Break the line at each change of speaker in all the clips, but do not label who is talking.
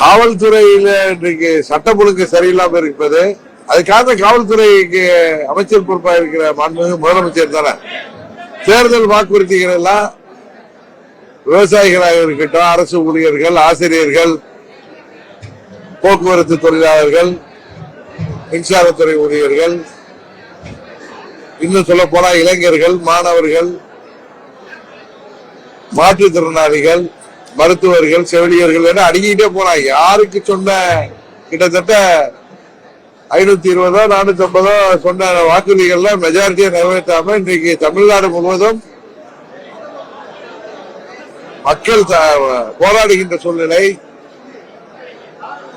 காவல்துறையில இன்றைக்கு சட்டம் ஒழுங்கு சரியில்லாம இருப்பது, அதுக்காக காவல்துறைக்கு அமைச்சர் பொறுப்பா இருக்கிற மாண்புமிகு முதலமைச்சர் தானே தேர்தல் வாக்குறுதிகள் எல்லாம் விவசாயிகளாக இருக்கட்டும், அரசு ஊழியர்கள், ஆசிரியர்கள், போக்குவரத்து தொழிலாளர்கள், மின்சாரத்துறை ஊழியர்கள், இன்னும் சொல்ல போனா இளைஞர்கள், மாணவர்கள், மாற்றுத்திறனாளிகள், மருத்துவர்கள், செவிலியர்கள் என அடுக்கிட்டே போனாங்க. யாருக்கு சொன்ன கிட்டத்தட்ட 520 450 சொன்ன வாக்குறுதிகள்ல மெஜாரிட்டியை நிறைவேற்றாம இன்றைக்கு தமிழ்நாடு முழுவதும் மக்கள் போராடுகின்ற சூழ்நிலை,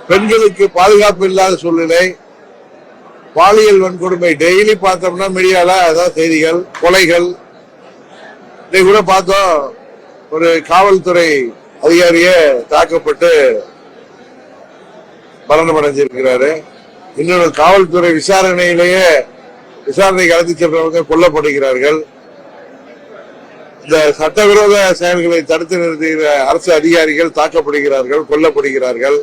பெண்களுக்கு பாதுகாப்பு இல்லாத சூழ்நிலை, பாலியல் வன்கொடுமை டெய்லி பார்த்தோம்னா மீடியால அதான் செய்திகள், கொலைகள். இன்னைக்கு கூட பார்த்தோம், ஒரு காவல்துறை அதிகாரியே தாக்கப்பட்டு மரணம் அடைஞ்சிருக்கிறாரு. இன்னொரு காவல்துறை விசாரணைக்கு அழைத்து சென்றவங்க கொல்லப்படுகிறார்கள். இந்த சட்டவிரோத செயல்களை தடுத்து நிறுத்துகிற அரசு அதிகாரிகள் தாக்கப்படுகிறார்கள், கொல்லப்படுகிறார்கள்.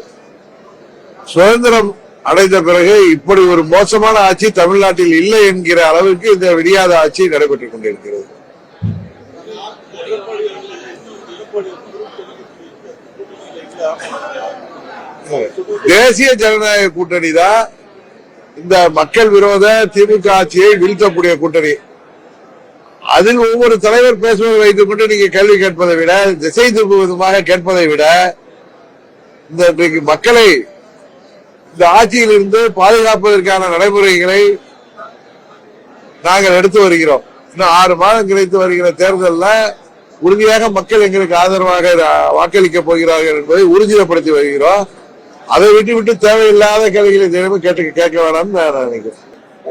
சுதந்திரம் அடைந்த பிறகு இப்படி ஒரு மோசமான ஆட்சி தமிழ்நாட்டில் இல்லை என்கிற அளவுக்கு இந்த விடியாத ஆட்சி நடைபெற்றுக் கொண்டிருக்கிறது. தேசிய ஜனநாயக கூட்டணி தான் இந்த மக்கள் விரோத திமுக ஆட்சியை வீழ்த்தக்கூடிய கூட்டணி. அதில் ஒவ்வொரு தலைவர் பேசுவதை வைத்துக் கொண்டு நீங்க கேள்வி கேட்பதை விட, திசை திருப்புவதுமாக கேட்பதை விட, இன்றைக்கு மக்களை இந்த ஆட்சியில் இருந்து பாதுகாப்பதற்கான நடைமுறைகளை நாங்கள் எடுத்து வருகிறோம். இன்னும் 6 மாதம் கிடைத்து வருகிற தேர்தலில் உறுதியாக மக்கள் எங்களுக்கு ஆதரவாக வாக்களிக்க போகிறார்கள் என்பதை உறுதிப்படுத்தி வருகிறோம். அதை விட்டு தேவையில்லாத கேள்விகளை தினமும் கேட்க வேணாம்னு நான் நினைக்கிறேன்.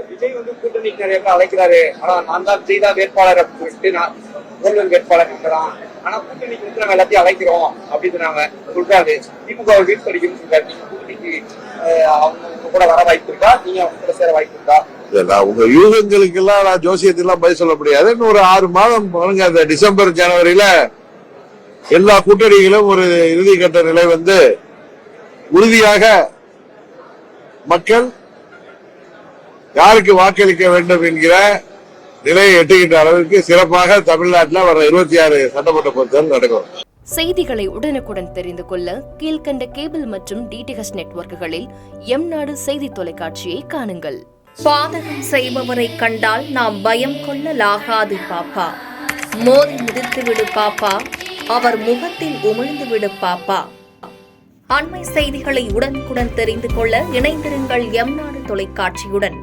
விஜய் கூட்டணிக்கு நிறைய பேர் அழைக்கிறாரு. ஆனா நான் தான் செய்தா வேட்பாளரை முதல்வர் வேட்பாளர் இருக்கிறான். ஆனா கூட்டணிக்கு நாங்க எல்லாத்தையும் அழைக்கிறோம் அப்படின்னு நாங்க சொல்றாரு. திமுக வீழ்த்தடிக்கணும்னு சொல்றாரு. நீங்க கூட்டணிக்கு அவங்க கூட வர வாய்ப்பு இருக்கா? நீங்க அவங்க கூட சேர வாய்ப்பு இருக்கா?
உங்க யூகங்களுக்கு எல்லாம் நான் ஜோசியத்திலாம் பதில் சொல்ல முடியாது. இன்னும் ஒரு 6 மாதம் பாருங்க. அந்த டிசம்பர் ஜனவரியில எல்லா கூட்டணிகளும் ஒரு இறுதி கட்ட நிலை வந்து உறுதியாக மக்கள் யாருக்கு வாக்களிக்க வேண்டும் என்கிற நிலையை எட்டுகின்ற அளவிற்கு சிறப்பாக தமிழ்நாட்டில் வர 26 சட்டமன்ற பொறுத்தவரை நடக்கும்.
செய்திகளை உடனுக்குடன் தெரிந்து கொள்ள கீழ்கண்ட கேபிள் மற்றும் டிடிஎச் நெட்வொர்க்குகளில் எம்நாடு செய்தி தொலைக்காட்சியை காணுங்கள்.
பாதகம் செய்பவரை கண்டால் நாம் பயம் கொள்ளலாகாது பாப்பா. மோதி மிதித்து விடு பாப்பா, அவர் முகத்தில் உமிழ்ந்து விடு பாப்பா. அண்மை செய்திகளை உடனுக்குடன் தெரிந்து கொள்ள இணைந்திருங்கள் எம்நாடு தொலைக்காட்சியுடன்.